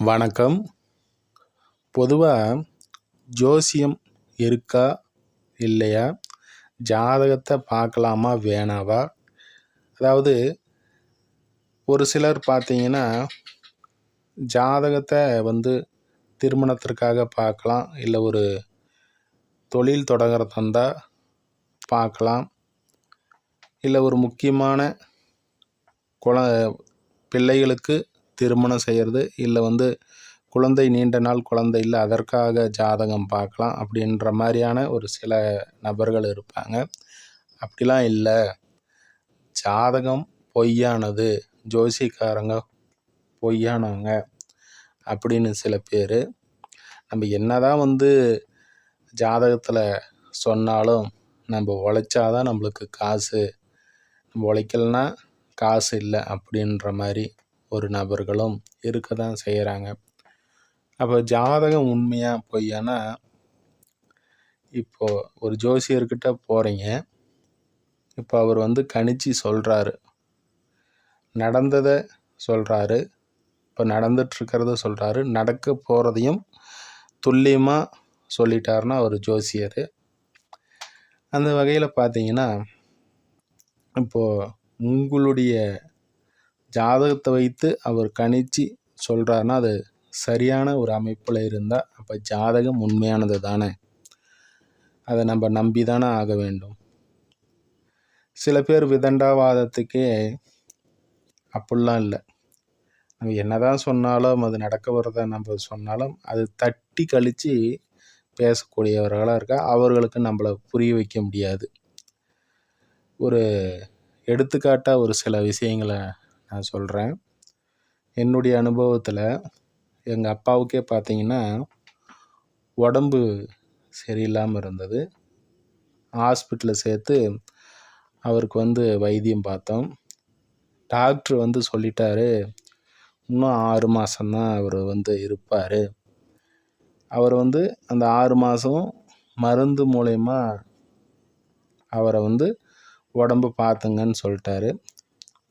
வணக்கம். பொதுவாக ஜோசியம் இருக்கா இல்லையா, ஜாதகத்தை பார்க்கலாமா வேணாவா? அதாவது ஒரு சிலர் பார்த்தீங்கன்னா ஜாதகத்தை திருமணத்திற்காக பார்க்கலாம், இல்லை ஒரு தொழில் தொடங்குறதா இருந்தால் பார்க்கலாம், இல்லை ஒரு முக்கியமான பிள்ளைகளுக்கு திருமணம் செய்கிறது, இல்லை குழந்தை நீண்ட நாள் குழந்தை இல்லை அதற்காக ஜாதகம் பார்க்கலாம் அப்படின்ற மாதிரியான ஒரு சில நபர்கள் இருப்பாங்க. அப்படிலாம் இல்லை, ஜாதகம் பொய்யானது, ஜோசிக்காரங்க பொய்யானவங்க அப்படின்னு சில பேர். நம்ம என்னதான் ஜாதகத்தில் சொன்னாலும் நம்ம உழைச்சாதான் நம்மளுக்கு காசு, நம்ம உழைக்கலனா காசு இல்லை அப்படின்ற மாதிரி ஒரு நபர்களும் இருக்க தான் செய்கிறாங்க. அப்போ ஜாதகம் உண்மையா பொய்யானா, இப்போது ஒரு ஜோசியர்கிட்ட போகிறீங்க, இப்போ அவர் கணிச்சு சொல்கிறாரு, நடந்ததை சொல்கிறாரு, இப்போ நடந்துட்டுருக்கிறத சொல்கிறாரு, நடக்க போகிறதையும் துல்லியமாக சொல்லிட்டாருன்னா அவர் ஜோசியர். அந்த வகையில் பார்த்தீங்கன்னா, இப்போது உங்களுடைய ஜாதகத்தை வைத்து அவர் கணிச்சு சொல்கிறாருன்னா அது சரியான ஒரு அமைப்பில் இருந்தால் அப்போ ஜாதகம் உண்மையானது தானே, அதை நம்ம நம்பி தானே ஆக வேண்டும். சில பேர் விதண்டாவாதத்துக்கே அப்படிலாம் இல்லை, நம்ம என்னதான் சொன்னாலும் அது நடக்க வரதை நம்ம சொன்னாலும் அது தட்டி கழித்து பேசக்கூடியவர்களாக இருக்கா, அவர்களுக்கு நம்மளை புரிய வைக்க முடியாது. ஒரு எடுத்துக்காட்டாக ஒரு சில விஷயங்களை நான் சொல்கிறேன். என்னுடைய அனுபவத்தில் எங்கள் அப்பாவுக்கே பார்த்தீங்கன்னா உடம்பு சரியில்லாமல் இருந்தது. ஹாஸ்பிட்டலில் சேர்த்து அவருக்கு வைத்தியம் பார்த்தோம். டாக்டர் சொல்லிட்டாரு, இன்னும் 6 மாதம்தான் அவர் இருப்பார். அவர் அந்த 6 மாதம் மருந்து மூலயமா அவரை உடம்பு பார்த்துங்கன்னு சொல்லிட்டாரு.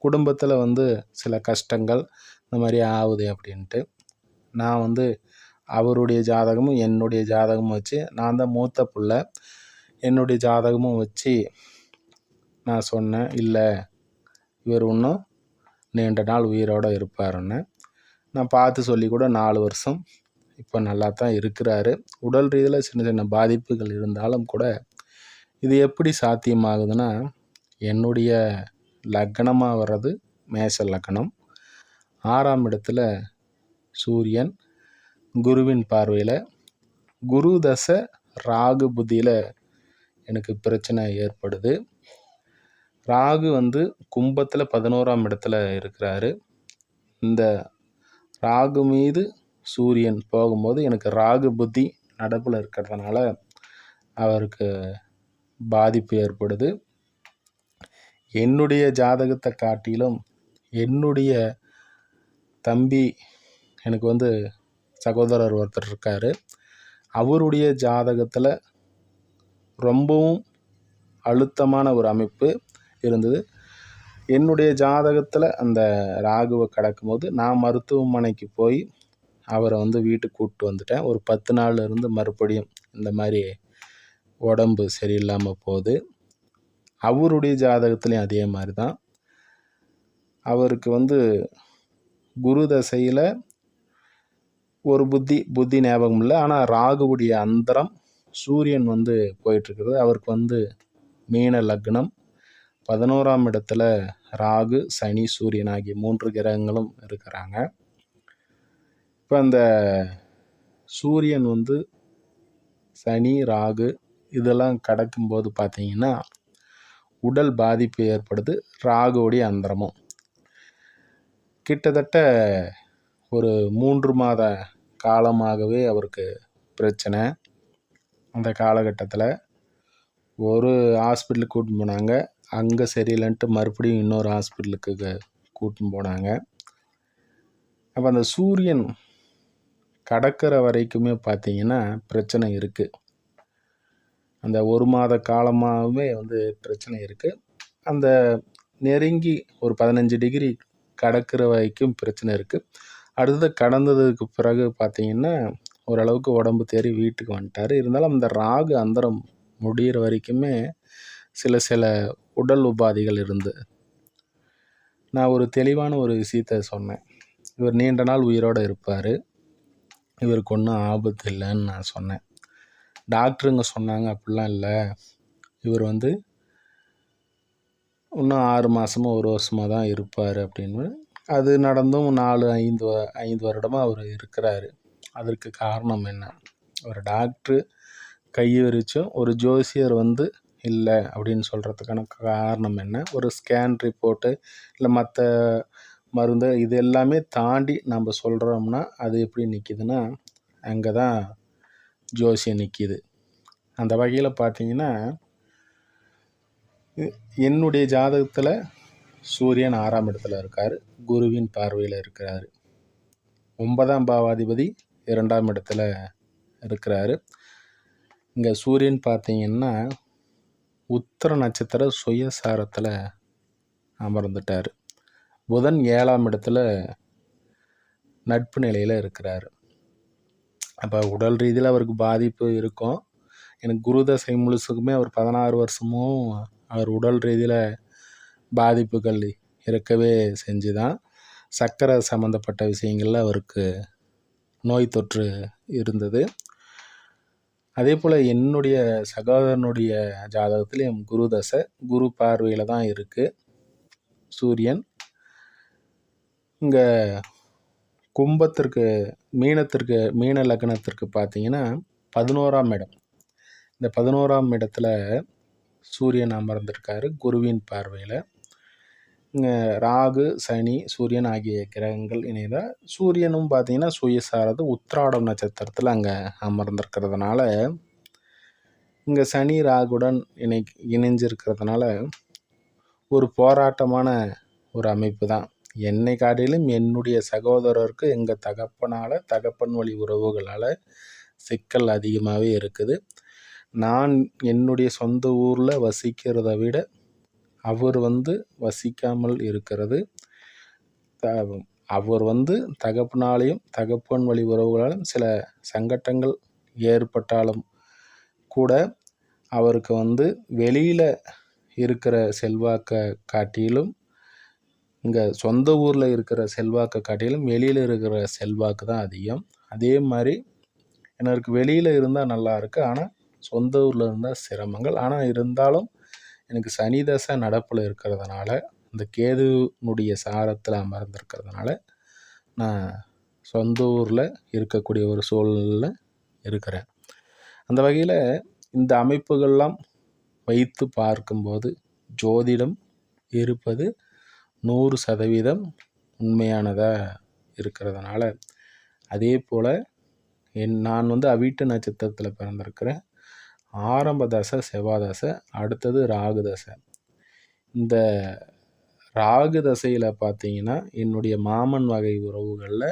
குடும்பத்தில் சில கஷ்டங்கள் இந்த மாதிரி ஆகுது அப்படின்ட்டு நான் அவருடைய ஜாதகமும் என்னுடைய ஜாதகமும் வச்சு, நான் தான் மூத்த பிள்ளை, என்னுடைய ஜாதகமும் வச்சு நான் சொன்னேன், இல்லை இவர் இன்னும் நீண்ட நாள் உயிரோடு இருப்பாருன்னு. நான் பார்த்து சொல்லி கூட 4 வருஷம் இப்போ நல்லா தான் இருக்கிறாரு. உடல் ரீதியில் சின்ன சின்ன பாதிப்புகள் இருந்தாலும் கூட இது எப்படி சாத்தியமாகுதுன்னா, என்னுடைய லக்னமாக வர்றது மேஷ லக்னம், 6ஆம் இடத்துல சூரியன், குருவின் பார்வையில், குரு தசை ராகு புத்தியில் எனக்கு பிரச்சனை ஏற்படுது. ராகு கும்பத்தில் 11ஆம் இடத்துல இருக்கிறாரு. இந்த ராகு மீது சூரியன் போகும்போது எனக்கு ராகு புத்தி நடப்பில் இருக்கிறதுனால அவருக்கு பாதிப்பு ஏற்படுது. என்னுடைய ஜாதகத்தை காட்டிலும் என்னுடைய தம்பி, எனக்கு சகோதரர் ஒருத்தர் இருக்கார், அவருடைய ஜாதகத்தில் ரொம்பவும் அழுத்தமான ஒரு அமைப்பு இருந்தது. என்னுடைய ஜாதகத்தில் அந்த ராகுவை கடக்கும்போது நான் மருத்துவமனைக்கு போய் அவரை வீட்டுக்கு கூப்பிட்டு வந்துட்டேன். ஒரு 10 நாள் இருந்து மறுபடியும் இந்த மாதிரி உடம்பு சரியில்லாமல் போகுது. அவருடைய ஜாதகத்துலேயும் அதே மாதிரி தான். அவருக்கு குரு தசையில் ஒரு புத்தி ஞாபகம் இல்லை, ஆனால் ராகுவுடைய அந்தரம் சூரியன் போயிட்டுருக்குறது. அவருக்கு மீன லக்னம், 11ஆம் இடத்துல ராகு, சனி, சூரியன் ஆகிய 3 கிரகங்களும் இருக்கிறாங்க. இப்போ அந்த சூரியன் சனி, ராகு இதெல்லாம் கடக்கும்போது பார்த்தீங்கன்னா உடல் பாதிப்பு ஏற்படுது. ராகுவுடைய அந்தரமும் கிட்டத்தட்ட ஒரு 3 மாத காலமாகவே அவருக்கு பிரச்சனை. அந்த காலகட்டத்தில் ஒரு ஹாஸ்பிட்டலுக்கு கூட்டின்னு போனாங்க, அங்கே சரியில்லைன்ட்டு மறுபடியும் இன்னொரு ஹாஸ்பிட்டலுக்கு கூட்டின்னு போனாங்க. அப்போ அந்த சூரியன் கடக்கிற வரைக்குமே பார்த்தீங்கன்னா பிரச்சனை இருக்குது. அந்த 1 மாத காலமாகவே பிரச்சனை இருக்குது. அந்த நெருங்கி ஒரு 15 டிகிரி கடக்கிற வரைக்கும் பிரச்சனை இருக்குது. அடுத்தது கடந்ததுக்கு பிறகு பார்த்தீங்கன்னா, ஓரளவுக்கு உடம்பு தேறி வீட்டுக்கு வந்துட்டாரு. இருந்தாலும் அந்த ராகு அந்தரம் முடியிற வரைக்குமே சில சில உடல் உபாதைகள் இருந்தது. நான் ஒரு தெளிவான ஒரு விஷயத்த சொன்னேன். இவர் நீண்ட நாள் உயிரோடு இருப்பார், இவருக்கு ஒன்றும் ஆபத்து இல்லைன்னு நான் சொன்னேன். டாக்டருங்க சொன்னாங்க அப்படிலாம் இல்லை, இவர் வந்து இன்னும் 6 மாதமோ 1 வருஷமாக தான் இருப்பார் அப்படின்னு. அது நடந்தும் 5 வருடமாக அவர் இருக்கிறாரு. அதற்கு காரணம் என்ன? ஒரு டாக்டரு கை விரிச்சும் ஒரு ஜோசியர் வந்து இல்லை அப்படின்னு சொல்கிறதுக்கான காரணம் என்ன? ஒரு ஸ்கேன் ரிப்போர்ட்டு இல்லை மற்ற மருந்து இது எல்லாமே தாண்டி நம்ம சொல்கிறோம்னா அது எப்படி நிற்கிதுன்னா, அங்கே தான் ஜோசியம் நிற்கிது. அந்த வகையில் பார்த்தீங்கன்னா, என்னுடைய ஜாதகத்தில் சூரியன் 6ஆம் இடத்துல இருக்கார், குருவின் பார்வையில் இருக்கிறார். 9ஆம் பாவாதிபதி 2ஆம் இடத்துல இருக்கிறாரு. இங்கே சூரியன் பார்த்தீங்கன்னா உத்திர நட்சத்திர சுயசாரத்தில் அமர்ந்துட்டார். புதன் 7ஆம் இடத்துல நட்பு நிலையில் இருக்கிறார். அப்போ உடல் ரீதியில் அவருக்கு பாதிப்பு இருக்கும். எனக்கு குரு தசை முழுசுக்குமே அவர் 16 வருஷமும் அவர் உடல் ரீதியில் பாதிப்புகள் இருக்கவே செஞ்சு தான் சர்க்கரை சம்மந்தப்பட்ட விஷயங்களில் அவருக்கு நோய் தொற்று இருந்தது. அதே போல் என்னுடைய சகோதரனுடைய ஜாதகத்தில் குரு தசை குரு பார்வையில் தான் இருக்குது சூரியன். இங்கே கும்பத்திற்கு மீன லக்னத்திற்கு பார்த்தீங்கன்னா 11ஆம் இடம். இந்த 11ஆம் இடத்துல சூரியன் அமர்ந்திருக்காரு குருவின் பார்வையில். இங்கே ராகு சனி சூரியன் ஆகிய கிரகங்கள் இணைந்தால் சூரியனும் பார்த்தீங்கன்னா சுயசாரது உத்திராடம் நட்சத்திரத்தில் அங்கே அமர்ந்திருக்கிறதுனால இங்கே சனி ராகுடன் இணைஞ்சிருக்கிறதுனால ஒரு போராட்டமான ஒரு அமைப்பு தான். என்னை காட்டிலும் என்னுடைய சகோதரருக்கு எங்கள் தகப்பன் வழி உறவுகளால் சிக்கல் அதிகமாகவே இருக்குது. நான் என்னுடைய சொந்த ஊரில் வசிக்கிறத விட அவர் வந்து வசிக்காமல் இருக்கிறது, அவர் வந்து தகப்பனாலையும் தகப்பன் வழி உறவுகளாலும் சில சங்கட்டங்கள் ஏற்பட்டாலும் கூட அவருக்கு வந்து வெளியில் இருக்கிற செல்வாக்கை காட்டிலும் இங்கே சொந்த ஊரில் இருக்கிற செல்வாக்கை காட்டிலும் வெளியில் இருக்கிற செல்வாக்கு தான் அதிகம். அதே மாதிரி எனக்கு வெளியில் இருந்தால் நல்லா இருக்குது, ஆனால் சொந்த ஊரில் இருந்தால் சிரமங்கள். ஆனால் இருந்தாலும் எனக்கு சனி தசை நடப்பில் இருக்கிறதுனால இந்த கேதுனுடைய சாரத்தில் அமர்ந்திருக்கிறதுனால நான் சொந்த ஊரில் இருக்கக்கூடிய ஒரு சூழ்நிலையில் இருக்கிறேன். அந்த வகையில் இந்த அமைப்புகள்லாம் வைத்து பார்க்கும்போது ஜோதிடம் இருப்பது 100% உண்மையானதாக இருக்கிறதுனால, அதே போல் நான் வந்து அவிட்ட நட்சத்திரத்தில் பிறந்திருக்கிறேன். ஆரம்ப தசை செவ்வாய் தசை, அடுத்தது ராகு தசை. இந்த ராகு தசையில் பார்த்தீங்கன்னா என்னுடைய மாமன் வகை உறவுகளில்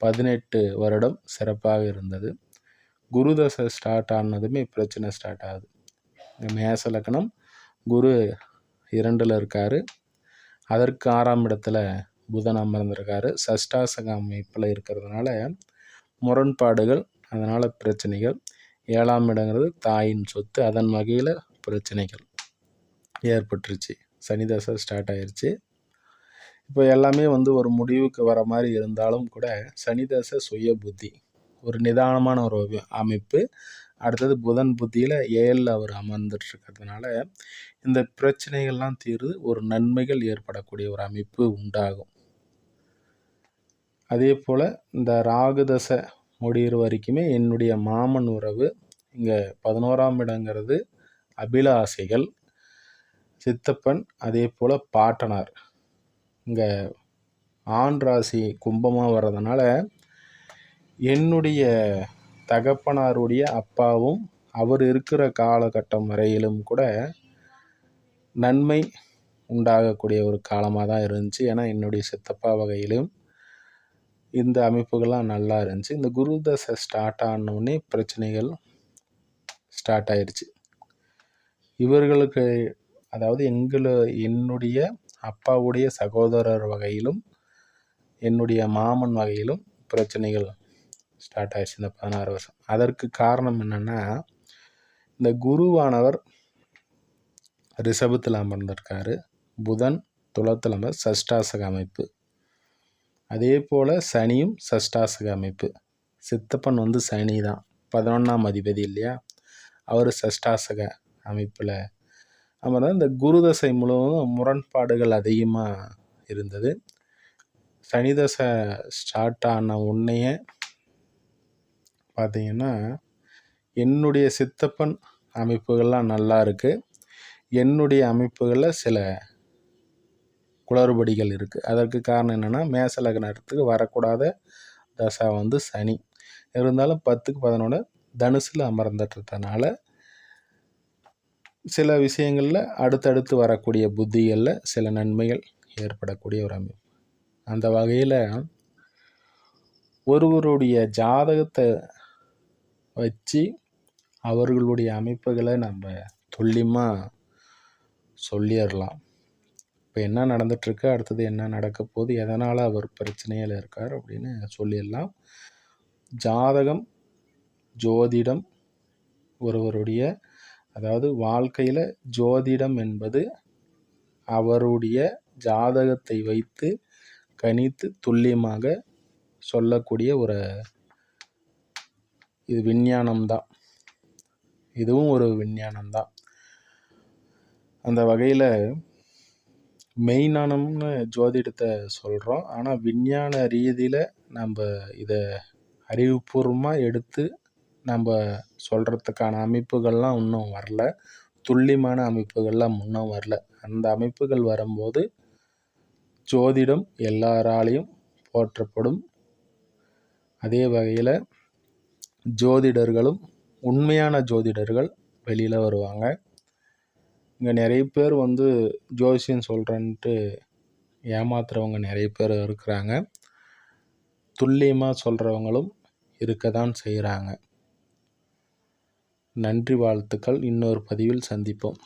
18 வருடம் சிறப்பாக இருந்தது. குரு தசை ஸ்டார்ட் ஆனதுமே பிரச்சனை ஸ்டார்ட் ஆகுது. மேச லக்னம், குரு 2ல் இருக்கார், அதற்கு 6ஆம் இடத்துல புதன் அமர்ந்திருக்காரு. சஷ்டாசக அமைப்பில் இருக்கிறதுனால முரண்பாடுகள், அதனால் பிரச்சனைகள். 7ஆம் இடங்கிறது தாயின் சொத்து, அதன் வகையில் பிரச்சனைகள் ஏற்பட்டுருச்சு. சனி தசை ஸ்டார்ட் ஆயிடுச்சு. இப்போ எல்லாமே வந்து ஒரு முடிவுக்கு வர மாதிரி இருந்தாலும் கூட சனி தசை சுய புத்தி, ஒரு நிதானமான ஒரு அமைப்பு. அடுத்தது புதன் புத்தியில் 7ல் அவர் அமர்ந்துட்டுருக்கிறதுனால இந்த பிரச்சனைகள்லாம் தீர்வு, ஒரு நன்மைகள் ஏற்படக்கூடிய ஒரு அமைப்பு உண்டாகும். அதே போல் இந்த ராகு தசை முடிகிற வரைக்குமே என்னுடைய மாமன் உறவு, இங்கே 11ஆம் இடங்கிறது அபிலாசைகள், சித்தப்பன், அதே போல் பாட்டனார். இங்கே ஆண் ராசி கும்பமாக வர்றதுனால என்னுடைய தகப்பனாருடைய அப்பாவும் அவர் இருக்கிற காலகட்டம் வரையிலும் கூட நன்மை உண்டாகக்கூடிய ஒரு காலமாக தான் இருந்துச்சு. ஏன்னா என்னுடைய சித்தப்பா வகையிலும் இந்த அமைப்புகள்லாம் நல்லா இருந்துச்சு. இந்த குரு தசை ஸ்டார்ட் ஆனோடனே பிரச்சனைகள் ஸ்டார்ட் ஆயிடுச்சு. இவர்களுக்கு அதாவது என்னுடைய அப்பாவுடைய சகோதரர் வகையிலும் என்னுடைய மாமன் வகையிலும் பிரச்சனைகள் ஸ்டார்ட் ஆயிடுச்சு இந்த 16 வருஷம். அதற்கு காரணம் என்னென்னா, இந்த குருவானவர் ரிஷபத்தில் அமர்ந்திருக்காரு, புதன் துலத்தில் அமர் சஷ்டாசக அமைப்பு. அதே போல் சனியும் சஷ்டாசக அமைப்பு. சித்தப்பன் வந்து சனி தான் 11ஆம் அதிபதி இல்லையா, அவர் சஷ்டாசக அமைப்பில் அமர்ந்தால் இந்த குரு தசை முழுவதும் முரண்பாடுகள் அதிகமாக இருந்தது. சனி தசை ஸ்டார்ட் ஆன உடனேயே பார்த்தீங்கன்னா, என்னுடைய சித்தப்பன் அமைப்புகள்லாம் நல்லா இருக்குது, என்னுடைய அமைப்புகளில் சில குளறுபடிகள் இருக்குது. அதற்கு காரணம் என்னென்னா, மேச லக்னத்துக்கு வரக்கூடாத தசா வந்து சனி இருந்தாலும் 10க்கு 11 தனுசில் அமர்ந்துட்டதுனால சில விஷயங்களில் அடுத்தடுத்து வரக்கூடிய புத்திகளில் சில நன்மைகள் ஏற்படக்கூடிய ஒரு அமைப்பு. அந்த வகையில் ஒருவருடைய ஜாதகத்தை வச்சு அவர்களுடைய அமைப்புகளை நம்ம துல்லியமாக சொல்லிடலாம். இப்போ என்ன நடந்துகிட்ருக்கு, அடுத்தது என்ன நடக்க போகுது, எதனால் அவர் பிரச்சனையில் இருக்கார் அப்படின்னு சொல்லிடலாம். ஜாதகம், ஜோதிடம் ஒருவருடைய, அதாவது வாழ்க்கையில் ஜோதிடம் என்பது அவருடைய ஜாதகத்தை வைத்து கணித்து துல்லியமாக சொல்லக்கூடிய ஒரு இது விஞ்ஞானம்தான். இதுவும் ஒரு விஞ்ஞானம்தான். அந்த வகையில் மெய்ஞானம்னு ஜோதிடத்தை சொல்கிறோம். ஆனால் விஞ்ஞான ரீதியில் நம்ம இதை அறிவுபூர்வமாக எடுத்து நம்ம சொல்கிறதுக்கான அமைப்புகள்லாம் இன்னும் வரல, துல்லியமான அமைப்புகள்லாம் இன்னும் வரல. அந்த அமைப்புகள் வரும்போது ஜோதிடம் எல்லாராலையும் போற்றப்படும். அதே வகையில் ஜோதிடர்களும் உண்மையான ஜோதிடர்கள் வெளியில் வருவாங்க. இங்கே நிறைய பேர் வந்து ஜோசியம் சொல்கிறேன்ட்டு ஏமாத்துறவங்க நிறைய பேர் இருக்கிறாங்க. துல்லியமாக சொல்கிறவங்களும் இருக்க தான் செய்கிறாங்க. நன்றி, வாழ்த்துக்கள். இன்னொரு பதிவில் சந்திப்போம்.